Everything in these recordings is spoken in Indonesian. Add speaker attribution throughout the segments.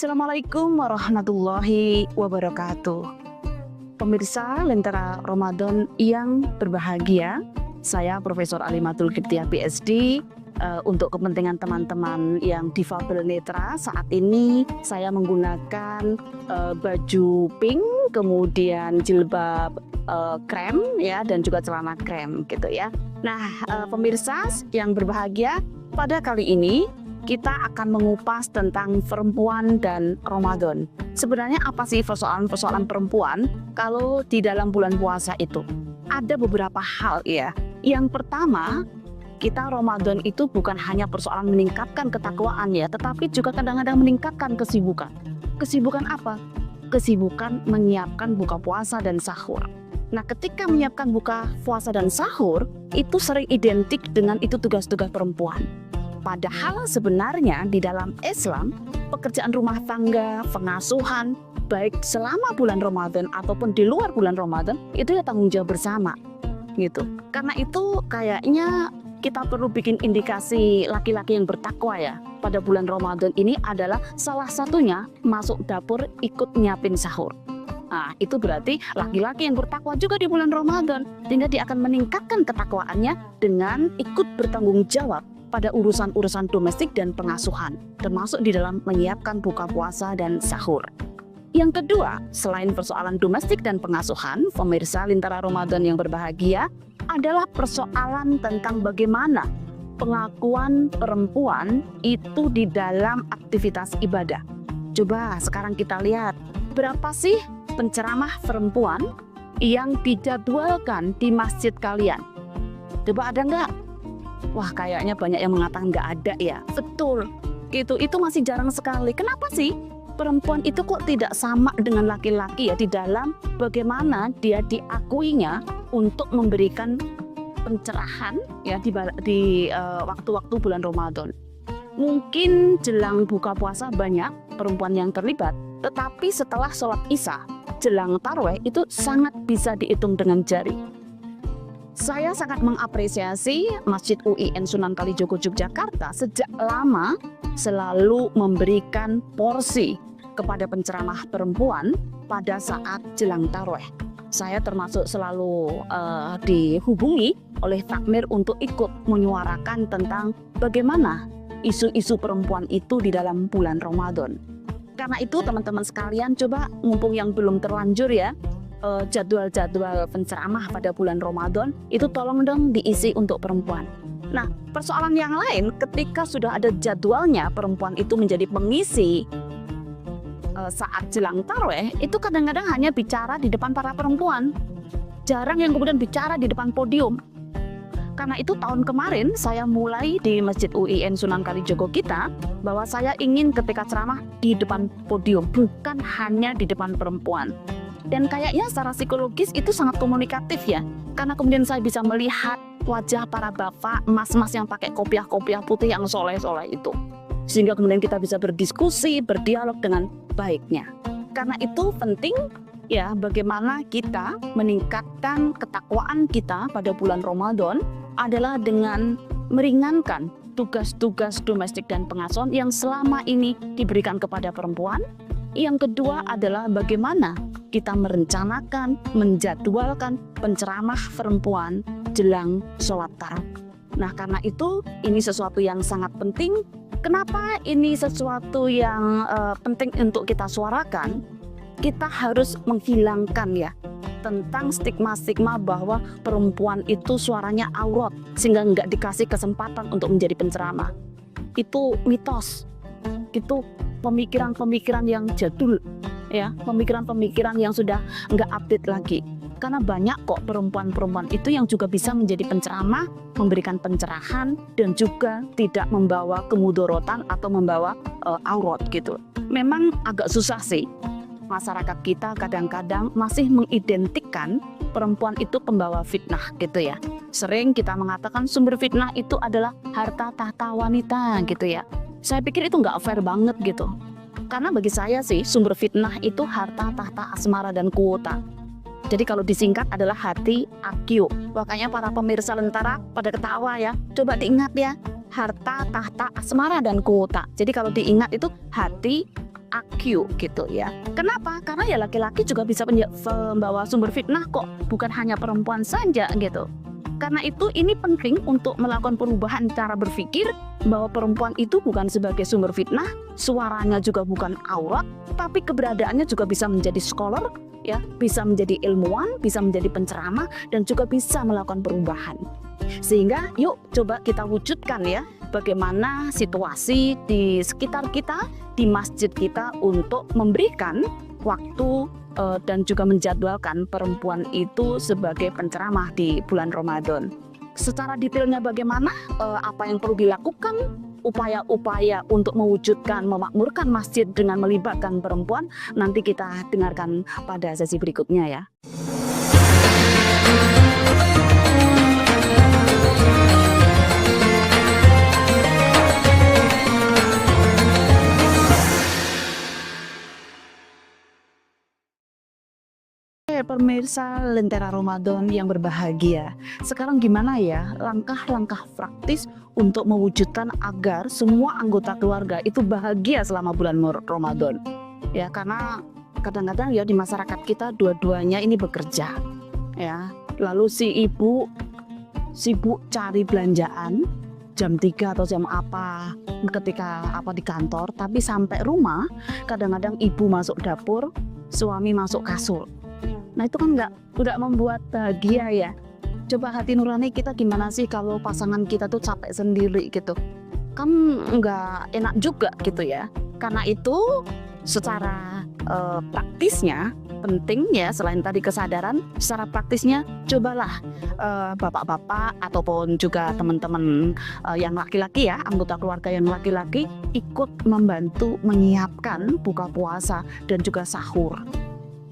Speaker 1: Assalamualaikum warahmatullahi wabarakatuh. Pemirsa Lentera Ramadan yang berbahagia, saya Profesor Alimatul Kiptiah PhD. Untuk kepentingan teman-teman yang difabel netra, saat ini saya menggunakan baju pink, kemudian jilbab krem ya, dan juga celana krem gitu ya. Nah, pemirsa yang berbahagia, pada kali ini kita akan mengupas tentang perempuan dan Ramadan. Sebenarnya apa sih persoalan-persoalan perempuan kalau di dalam bulan puasa itu? Ada beberapa hal ya. Yang pertama, kita Ramadan itu bukan hanya persoalan meningkatkan ketakwaan ya, tetapi juga kadang-kadang meningkatkan kesibukan. Kesibukan apa? Kesibukan menyiapkan buka puasa dan sahur. Nah, ketika menyiapkan buka puasa dan sahur, itu sering identik dengan itu tugas-tugas perempuan. Padahal sebenarnya di dalam Islam, pekerjaan rumah tangga, pengasuhan, baik selama bulan Ramadan ataupun di luar bulan Ramadan, itu ya tanggung jawab bersama gitu. Karena itu kayaknya kita perlu bikin indikasi laki-laki yang bertakwa ya. Pada bulan Ramadan ini adalah salah satunya masuk dapur ikut nyiapin sahur. Nah, itu berarti laki-laki yang bertakwa juga di bulan Ramadan, sehingga dia akan meningkatkan ketakwaannya dengan ikut bertanggung jawab pada urusan-urusan domestik dan pengasuhan, termasuk di dalam menyiapkan buka puasa dan sahur. Yang kedua, selain persoalan domestik dan pengasuhan, pemirsa Lentera Ramadan yang berbahagia, adalah persoalan tentang bagaimana pengakuan perempuan itu di dalam aktivitas ibadah. Coba sekarang kita lihat, berapa sih penceramah perempuan yang dijadwalkan di masjid kalian? Coba ada nggak? Wah, kayaknya banyak yang mengatakan nggak ada ya. Betul, gitu. Itu masih jarang sekali. Kenapa sih perempuan itu kok tidak sama dengan laki-laki ya di dalam bagaimana dia diakuinya untuk memberikan pencerahan ya di waktu-waktu bulan Ramadan. Mungkin jelang buka puasa banyak perempuan yang terlibat, tetapi setelah sholat Isya, jelang tarawih itu sangat bisa dihitung dengan jari. Saya sangat mengapresiasi Masjid UIN Sunan Kalijogo Yogyakarta sejak lama selalu memberikan porsi kepada penceramah perempuan pada saat jelang tarawih. Saya termasuk selalu dihubungi oleh takmir untuk ikut menyuarakan tentang bagaimana isu-isu perempuan itu di dalam bulan Ramadan. Karena itu teman-teman sekalian, coba mumpung yang belum terlanjur ya, jadwal-jadwal penceramah pada bulan Ramadan itu tolong dong diisi untuk perempuan. Nah, persoalan yang lain ketika sudah ada jadwalnya perempuan itu menjadi pengisi saat jelang tarawih, itu kadang-kadang hanya bicara di depan para perempuan. Jarang yang kemudian bicara di depan podium. Karena itu tahun kemarin saya mulai di Masjid UIN Sunan Kalijogo kita bahwa saya ingin ketika ceramah di depan podium, bukan hanya di depan perempuan. Dan kayaknya secara psikologis itu sangat komunikatif ya, karena kemudian saya bisa melihat wajah para bapak, mas-mas yang pakai kopiah-kopiah putih yang soleh-soleh itu, sehingga kemudian kita bisa berdiskusi, berdialog dengan baiknya. Karena itu penting ya, bagaimana kita meningkatkan ketakwaan kita pada bulan Ramadan adalah dengan meringankan tugas-tugas domestik dan pengasuhan yang selama ini diberikan kepada perempuan. Yang kedua adalah bagaimana kita merencanakan, menjadwalkan penceramah perempuan jelang sholat tarawih. Nah, karena itu ini sesuatu yang sangat penting. Kenapa ini sesuatu yang penting untuk kita suarakan? Kita harus menghilangkan ya tentang stigma-stigma bahwa perempuan itu suaranya aurat sehingga nggak dikasih kesempatan untuk menjadi penceramah. Itu mitos. Itu pemikiran-pemikiran yang jadul ya, pemikiran-pemikiran yang sudah nggak update lagi. Karena banyak kok perempuan-perempuan itu yang juga bisa menjadi penceramah, memberikan pencerahan dan juga tidak membawa kemudorotan atau membawa aurat gitu. Memang agak susah sih. Masyarakat kita kadang-kadang masih mengidentikan perempuan itu pembawa fitnah gitu ya. Sering kita mengatakan sumber fitnah itu adalah harta tahta wanita gitu ya. Saya pikir itu nggak fair banget gitu. Karena bagi saya sih sumber fitnah itu harta tahta asmara dan kuota. Jadi kalau disingkat adalah hati akyu. Makanya para pemirsa Lentera pada ketawa ya. Coba diingat ya, harta tahta asmara dan kuota. Jadi kalau diingat itu hati IQ gitu ya. Kenapa? Karena ya laki-laki juga bisa membawa sumber fitnah kok, bukan hanya perempuan saja gitu. Karena itu ini penting untuk melakukan perubahan cara berpikir bahwa perempuan itu bukan sebagai sumber fitnah, suaranya juga bukan aurat, tapi keberadaannya juga bisa menjadi scholar, ya, bisa menjadi ilmuwan, bisa menjadi penceramah, dan juga bisa melakukan perubahan. Sehingga yuk coba kita wujudkan ya bagaimana situasi di sekitar kita, di masjid kita untuk memberikan waktu dan juga menjadwalkan perempuan itu sebagai penceramah di bulan Ramadan. Secara detailnya bagaimana, apa yang perlu dilakukan, upaya-upaya untuk mewujudkan, memakmurkan masjid dengan melibatkan perempuan, nanti kita dengarkan pada sesi berikutnya ya. Pemirsa Lentera Ramadan yang berbahagia, sekarang gimana ya langkah-langkah praktis untuk mewujudkan agar semua anggota keluarga itu bahagia selama bulan Ramadan ya, karena kadang-kadang ya di masyarakat kita dua-duanya ini bekerja ya, lalu si ibu sibuk cari belanjaan jam 3 atau jam apa ketika apa di kantor, tapi sampai rumah kadang-kadang ibu masuk dapur, suami masuk kasur. Nah itu kan nggak membuat bahagia ya. Coba hati nurani kita gimana sih kalau pasangan kita tuh capek sendiri gitu, kan nggak enak juga gitu ya. Karena itu secara praktisnya penting ya, selain tadi kesadaran, secara praktisnya cobalah bapak-bapak ataupun juga teman-teman yang laki-laki ya, anggota keluarga yang laki-laki ikut membantu menyiapkan buka puasa dan juga sahur.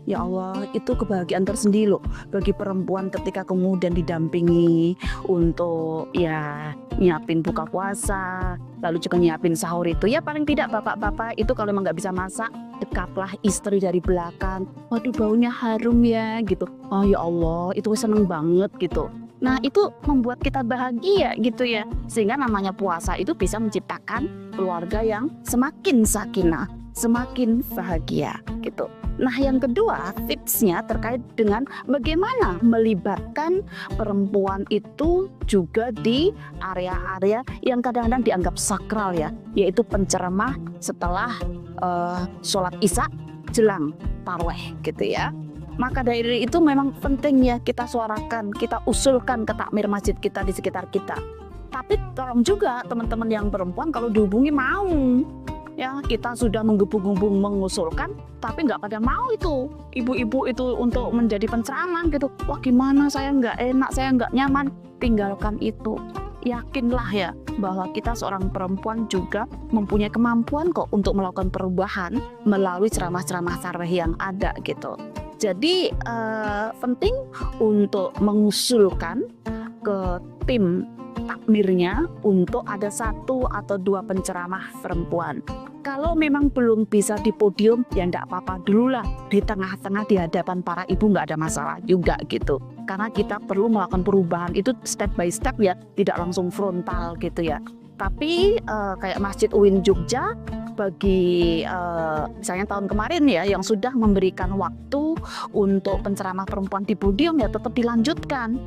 Speaker 1: Ya Allah, itu kebahagiaan tersendiri loh bagi perempuan ketika kemudian didampingi untuk ya nyiapin buka puasa, lalu juga nyiapin sahur itu. Ya paling tidak bapak-bapak itu kalau emang nggak bisa masak, dekatlah istri dari belakang. Waduh baunya harum ya gitu. Oh ya Allah, itu seneng banget gitu. Nah itu membuat kita bahagia gitu ya. Sehingga namanya puasa itu bisa menciptakan keluarga yang semakin sakinah, semakin bahagia gitu. Nah yang kedua tipsnya terkait dengan bagaimana melibatkan perempuan itu juga di area-area yang kadang-kadang dianggap sakral ya, yaitu penceramah setelah sholat isya jelang tarawih gitu ya. Maka dari itu memang penting ya kita suarakan, kita usulkan ke takmir masjid kita di sekitar kita. Tapi tolong juga teman-teman yang perempuan kalau dihubungi mau. Ya kita sudah menggebu-gebu mengusulkan, tapi nggak pada mau itu ibu-ibu itu untuk menjadi penceramah gitu. Wah gimana, saya nggak enak, saya nggak nyaman. Tinggalkan itu. Yakinlah ya bahwa kita seorang perempuan juga mempunyai kemampuan kok untuk melakukan perubahan melalui ceramah-ceramah tarawih yang ada gitu. Jadi penting untuk mengusulkan ke tim takmirnya untuk ada 1 atau 2 penceramah perempuan. Kalau memang belum bisa di podium ya enggak apa-apa dulu lah, di tengah-tengah di hadapan para ibu nggak ada masalah juga gitu. Karena kita perlu melakukan perubahan itu step by step ya, tidak langsung frontal gitu ya. Tapi kayak Masjid UIN Jogja bagi misalnya tahun kemarin ya yang sudah memberikan waktu untuk penceramah perempuan di podium ya tetap dilanjutkan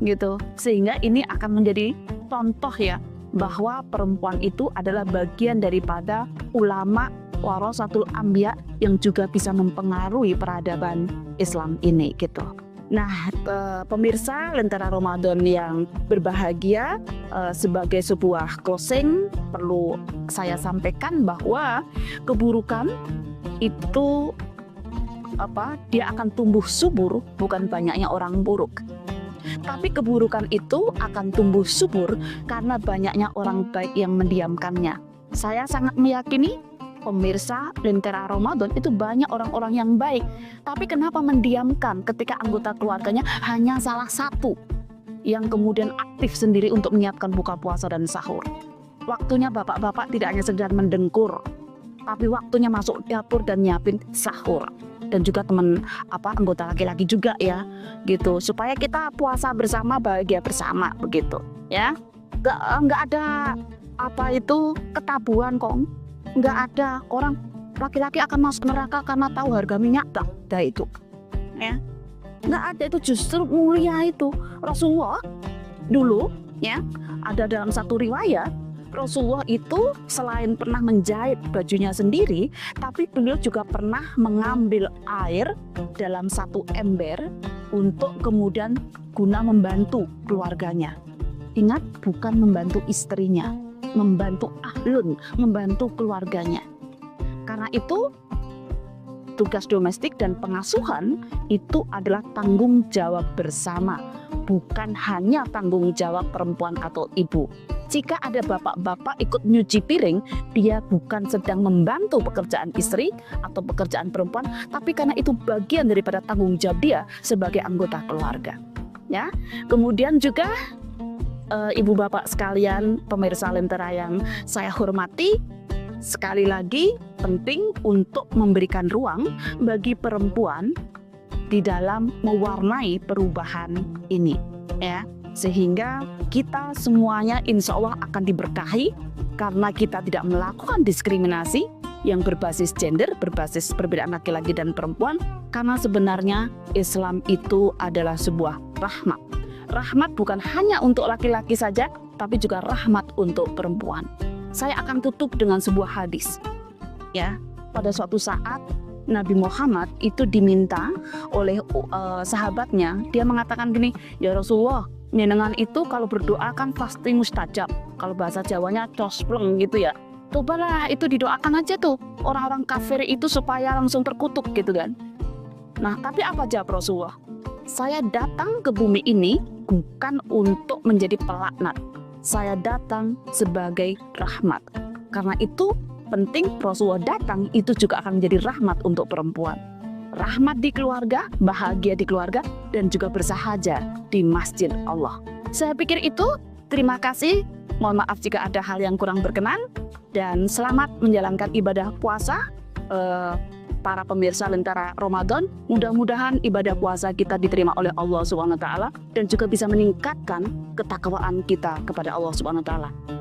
Speaker 1: gitu, sehingga ini akan menjadi contoh ya bahwa perempuan itu adalah bagian daripada ulama warasatul anbiya yang juga bisa mempengaruhi peradaban Islam ini gitu. Nah pemirsa Lentera Ramadan yang berbahagia, sebagai sebuah closing perlu saya sampaikan bahwa keburukan itu dia akan tumbuh subur bukan banyaknya orang buruk. Tapi keburukan itu akan tumbuh subur karena banyaknya orang baik yang mendiamkannya. Saya sangat meyakini pemirsa Lentera Ramadan itu banyak orang-orang yang baik. Tapi kenapa mendiamkan ketika anggota keluarganya hanya salah satu yang kemudian aktif sendiri untuk menyiapkan buka puasa dan sahur. Waktunya bapak-bapak tidak hanya sekedar mendengkur, tapi waktunya masuk dapur dan nyiapin sahur. Dan juga anggota laki-laki juga ya gitu, supaya kita puasa bersama, bahagia bersama begitu ya. Nggak ada ketabuhan kok, nggak ada orang laki-laki akan masuk neraka karena tahu harga minyak, tak ada itu. Ya, nggak ada itu, justru mulia itu. Rasulullah dulu, ya, ada dalam satu riwayat, Rasulullah itu selain pernah menjahit bajunya sendiri, tapi beliau juga pernah mengambil air dalam satu ember untuk kemudian guna membantu keluarganya. Ingat, bukan membantu istrinya, membantu ahlun, membantu keluarganya. Karena itu tugas domestik dan pengasuhan itu adalah tanggung jawab bersama, bukan hanya tanggung jawab perempuan atau ibu. Jika ada bapak-bapak ikut nyuci piring, dia bukan sedang membantu pekerjaan istri atau pekerjaan perempuan, tapi karena itu bagian daripada tanggung jawab dia sebagai anggota keluarga. Ya, kemudian juga ibu bapak sekalian, pemirsa Lentera yang saya hormati, sekali lagi penting untuk memberikan ruang bagi perempuan di dalam mewarnai perubahan ini, ya, sehingga kita semuanya insya Allah akan diberkahi karena kita tidak melakukan diskriminasi yang berbasis gender, berbasis perbedaan laki-laki dan perempuan, karena sebenarnya Islam itu adalah sebuah rahmat. Rahmat bukan hanya untuk laki-laki saja, tapi juga rahmat untuk perempuan. Saya akan tutup dengan sebuah hadis. Ya, pada suatu saat Nabi Muhammad itu diminta oleh sahabatnya, dia mengatakan gini, ya Rasulullah, jenengan itu kalau berdoa kan pasti mustajab. Kalau bahasa Jawanya cospleng gitu ya. Cobalah itu didoakan aja tuh orang-orang kafir itu supaya langsung terkutuk gitu kan. Nah, tapi apa jawab Rasulullah? Saya datang ke bumi ini bukan untuk menjadi pelaknat. Saya datang sebagai rahmat. Karena itu penting Rasulullah datang itu juga akan menjadi rahmat untuk perempuan. Rahmat di keluarga, bahagia di keluarga, dan juga bersahaja di masjid Allah. Saya pikir itu, terima kasih. Mohon maaf jika ada hal yang kurang berkenan, dan selamat menjalankan ibadah puasa para pemirsa Lentera Ramadan. Mudah-mudahan ibadah puasa kita diterima oleh Allah SWT dan juga bisa meningkatkan ketakwaan kita kepada Allah SWT.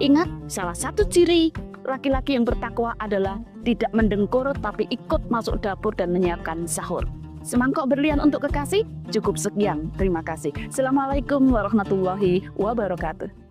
Speaker 1: Ingat, salah satu ciri laki-laki yang bertakwa adalah tidak mendengkur tapi ikut masuk dapur dan menyiapkan sahur. Semangkok berlian untuk kekasih, cukup sekian. Terima kasih. Assalamualaikum warahmatullahi wabarakatuh.